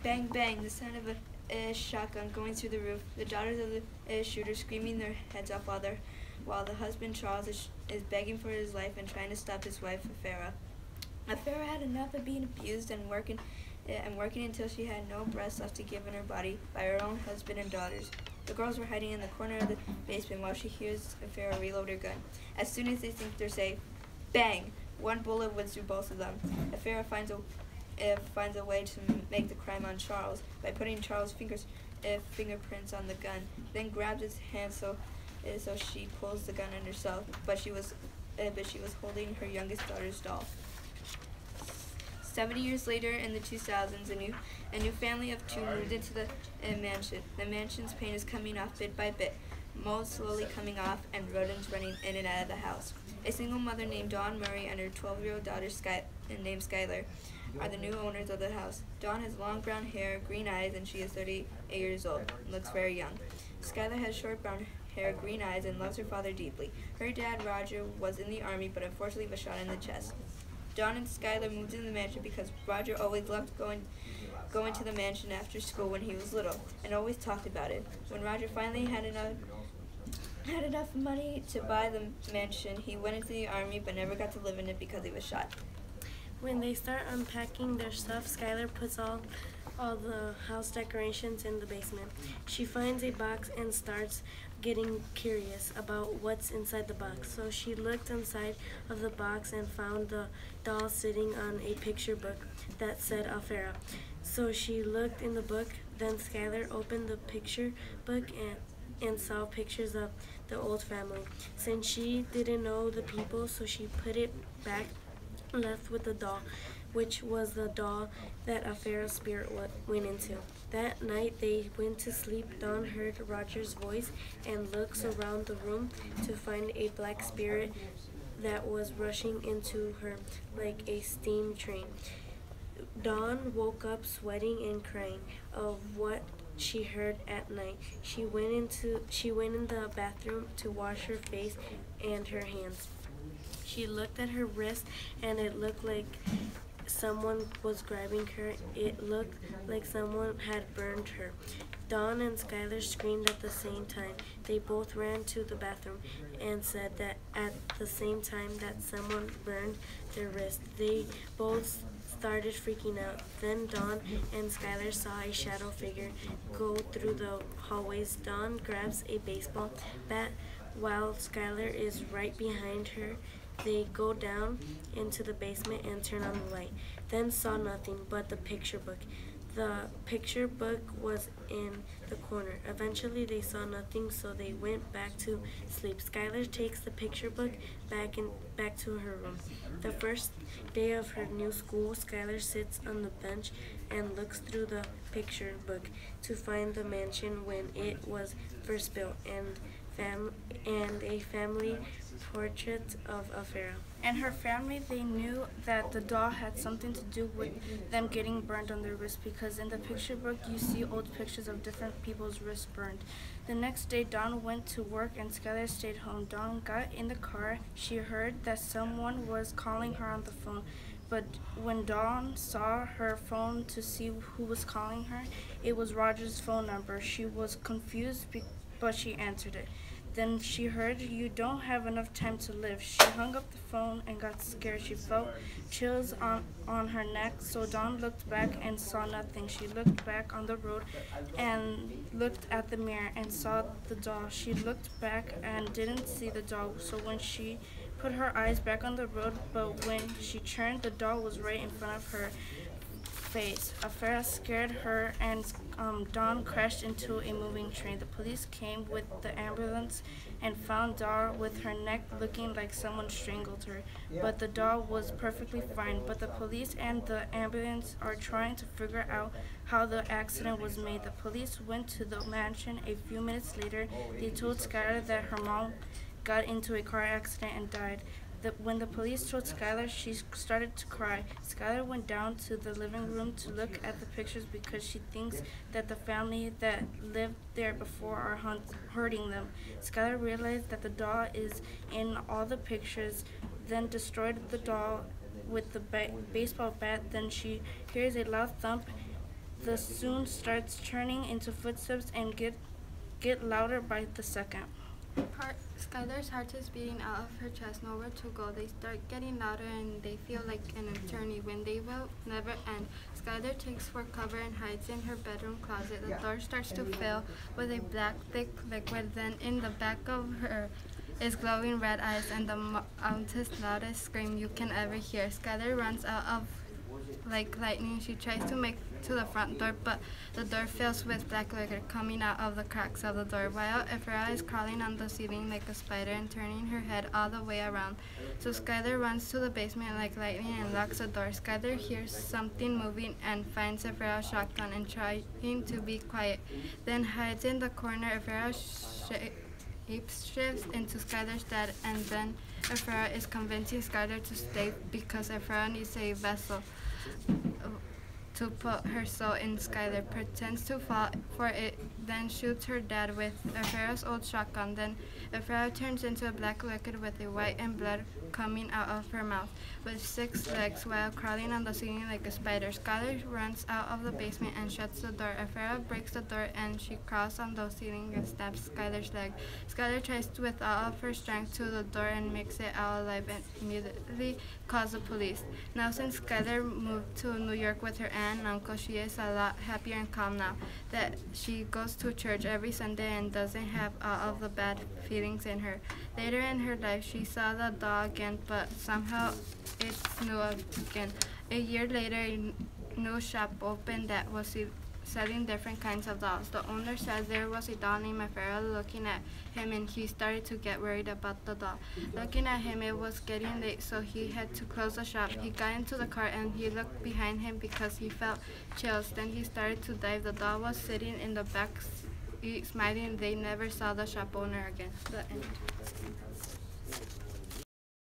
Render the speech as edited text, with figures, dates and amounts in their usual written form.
Bang, bang, the sound of a shotgun going through the roof. The daughters of the shooter screaming their heads off while the husband Charles is begging for his life and trying to stop his wife, ifera. Ifera had enough of being abused and working until she had no breath left to give in her body by her own husband and daughters. The girls were hiding in the corner of the basement while she hears ifera reload her gun. As soon as they think they're safe, bang! One bullet went through both of them. ifera finds a way to make the crime on Charles by putting Charles' fingerprints on the gun, then grabs his hand so she pulls the gun on herself, but she was holding her youngest daughter's doll. 70 years later, in the 2000s, a new family of two moved into the mansion. The mansion's paint is coming off bit by bit, mold slowly coming off, and rodents running in and out of the house. A single mother named Dawn Murray and her 12-year-old daughter named Skylar are the new owners of the house. Dawn has long brown hair, green eyes, and she is 38 years old and looks very young. Skylar has short brown hair, green eyes, and loves her father deeply. Her dad, Roger, was in the army, but unfortunately was shot in the chest. Dawn and Skylar moved into the mansion because Roger always loved going to the mansion after school when he was little, and always talked about it. When Roger finally had enough money to buy the mansion, he went into the army but never got to live in it because he was shot. When they start unpacking their stuff, Skylar puts all the house decorations in the basement. She finds a box and starts getting curious about what's inside the box. So she looked inside of the box and found the doll sitting on a picture book that said ifera. So she looked in the book, then Skylar opened the picture book and saw pictures of the old family. Since she didn't know the people, so she put it back, left with the doll, which was the doll that ifera's spirit went into. That night they went to sleep. Dawn heard Roger's voice and looks around the room to find a black spirit that was rushing into her like a steam train. Dawn woke up sweating and crying of what she heard at night. She went in the bathroom to wash her face and her hands. She looked at her wrist and it looked like someone was grabbing her. It looked like someone had burned her. Dawn and Skylar screamed at the same time. They both ran to the bathroom and said that at the same time that someone burned their wrist. They both started freaking out. Then Dawn and Skylar saw a shadow figure go through the hallways. Dawn grabs a baseball bat while Skylar is right behind her. They go down into the basement and turn on the light, then saw nothing but the picture book. The picture book was in the corner. Eventually they saw nothing, so they went back to sleep. Skylar takes the picture book back to her room. The first day of her new school, Skylar sits on the bench and looks through the picture book to find the mansion when it was first built and a family portrait of ifera. And her family, they knew that the doll had something to do with them getting burned on their wrist, because in the picture book you see old pictures of different people's wrists burned. The next day Dawn went to work and Skylar stayed home. Dawn got in the car. She heard that someone was calling her on the phone, but when Dawn saw her phone to see who was calling her, it was Roger's phone number. She was confused, but she answered it. Then she heard, "You don't have enough time to live." She hung up the phone and got scared. She felt chills on her neck, so Dawn looked back and saw nothing. She looked back on the road and looked at the mirror and saw the doll. She looked back and didn't see the doll, so when she put her eyes back on the road, but when she turned, the doll was right in front of her face. ifera scared her and Dawn crashed into a moving train. The police came with the ambulance and found Dawn with her neck looking like someone strangled her, but the doll was perfectly fine. But the police and the ambulance are trying to figure out how the accident was made. The police went to the mansion. A few minutes later, they told Skylar that her mom got into a car accident and died. When the police told Skylar, she started to cry. Skylar went down to the living room to look at the pictures because she thinks that the family that lived there before are hurting them. Skylar realized that the doll is in all the pictures, then destroyed the doll with the baseball bat. Then she hears a loud thump The soon starts turning into footsteps and get louder by the second. Skylar's heart is beating out of her chest, nowhere to go. They start getting louder and they feel like an eternity when they will never end. Skylar takes for cover and hides in her bedroom closet. The door starts to fill with a black, thick liquid. Then in the back of her is glowing red eyes and the loudest scream you can ever hear. Skylar runs out of like lightning. She tries to make to the front door, but the door fills with black liquor coming out of the cracks of the door, while ifera is crawling on the ceiling like a spider and turning her head all the way around. So Skylar runs to the basement like lightning and locks the door. Skylar hears something moving and finds ifera's shotgun and trying to be quiet, then hides in the corner. ifera shifts into Skylar's dad, and then ifera is convincing Skylar to stay because ifera needs a vessel to put her soul in. Skylar pretends to fall for it, then shoots her dad with ifera's old shotgun. Then ifera turns into a black liquid with a white and blood coming out of her mouth, with 6 legs while crawling on the ceiling like a spider. Skylar runs out of the basement and shuts the door. ifera breaks the door and she crawls on the ceiling and stabs Skylar's leg. Skylar tries with all of her strength to the door and makes it out alive and immediately calls the police. Now since Skylar moved to New York with her aunt and uncle, she is a lot happier and calm now that she goes to church every Sunday and doesn't have all of the bad feelings in her. Later in her life, she saw the doll again, but somehow it's new again. A year later, a new shop opened that was selling different kinds of dolls. The owner said there was a doll named ifera looking at him, and he started to get worried about the doll. Looking at him, it was getting late, so he had to close the shop. He got into the car and he looked behind him because he felt chills. Then he started to dive. The doll was sitting in the back seat, smiling. They never saw the shop owner again. The end.